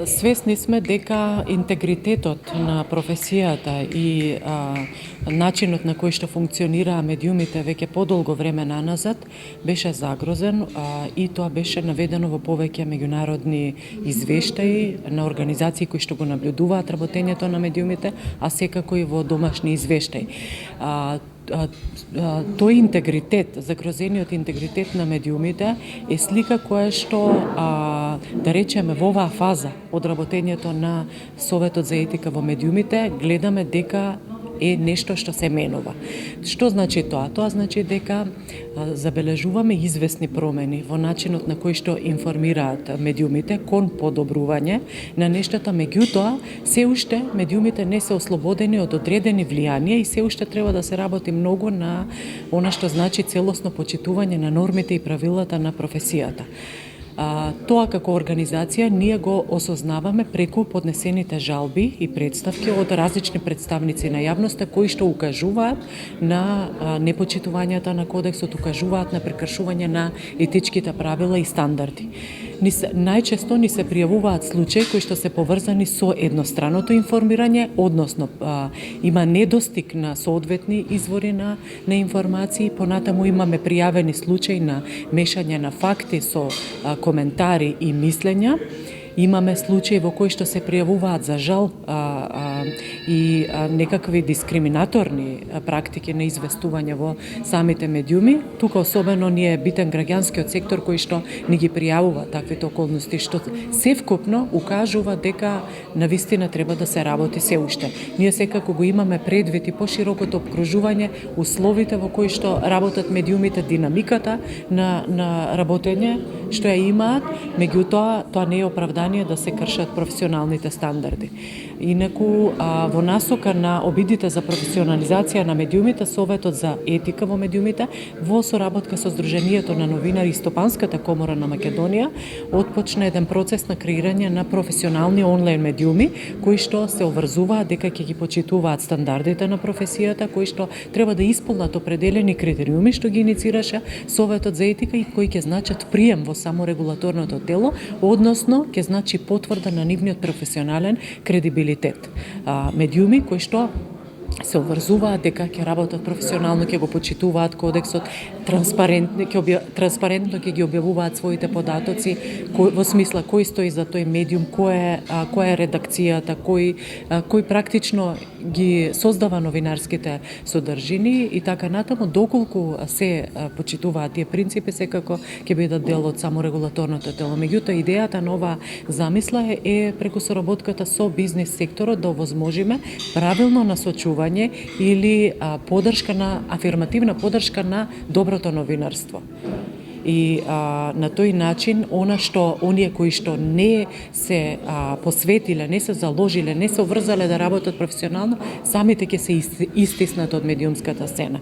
Свесни сме дека интегритетот на професијата и начинот на кој што функционираа медиумите веќе подолго време наназад беше загрозен и тоа беше наведено во повеќе меѓународни извештаи на организации кои што го наблюдуваат работењето на медиумите, а секако и во домашни извештаи. Тој интегритет, загрозениот интегритет на медиумите е слика која што, да речеме, во оваа фаза од работењето на Советот за етика во медиумите гледаме дека е нешто што се менува. Што значи тоа? Тоа значи дека забележуваме известни промени во начинот на кој што информираат медиумите кон подобрување на нештата, меѓутоа се уште медиумите не се ослободени од одредени влијанија и се уште треба да се работи многу на она што значи целосно почитување на нормите и правилата на професијата. Тоа како организација ние го осознаваме преку поднесените жалби и представки од различни представници на јавноста кои што укажуваат на непочитувањата на кодексот, укажуваат на прекршување на етичките правила и стандарди. Најчесто ни се пријавуваат случаи кои што се поврзани со едностраното информирање, односно има недостиг на соодветни извори на информации, понатаму имаме пријавени случаи на мешање на факти со коментари и мислења. Имаме случаи во кои што се пријавуваат за жал и некакви дискриминаторни практики на известување во самите медиуми. Тука особено ни е битен граѓанскиот сектор кој што ни ги пријавува таквите околности, што севкупно укажува дека навистина треба да се работи се уште. Ние секако го имаме предвид и поширокото обкружување, условите во кои што работат медиумите, динамиката на работење што ја имаат, меѓутоа тоа не е оправдание да се кршат професионалните стандарди. Инаку, во насока на обидите за професионализација на медиумите, Советот за етика во медиумите, во соработка со Сдруженијето на новинари и Стопанската комора на Македонија, отпочна еден процес на креирање на професионални онлайн медиуми, кои што се обврзуваат дека ќе ги почитуваат стандардите на професијата, кои што треба да исполнат определени критериуми, што ги иницираше Советот за етика и кои ќе значат прием во саморегулаторното тело, односно ќе значи потврда на нивниот професионален кредибилитет. Медиуми кои што се обврзуваат дека ќе работат професионално, ќе го почитуваат кодексот, транспарентно ќе ги објавуваат своите податоци, во смисла кој стои за тој медиум, која е редакцијата, кој практично ги создава новинарските содржини и така натаму, доколку се почитуваат тие принципи, секако ќе бидат дел од саморегулаторното тело. Меѓутоа, идејата на оваа замисла е преку соработката со бизнис секторот да овозможиме правилно насочување или афирмативна поддршка на доброто новинарство. И на тој начин, оние кои што не се посветиле, не се заложиле, не се обврзале да работат професионално, самите ќе се истиснат од медиумската сцена.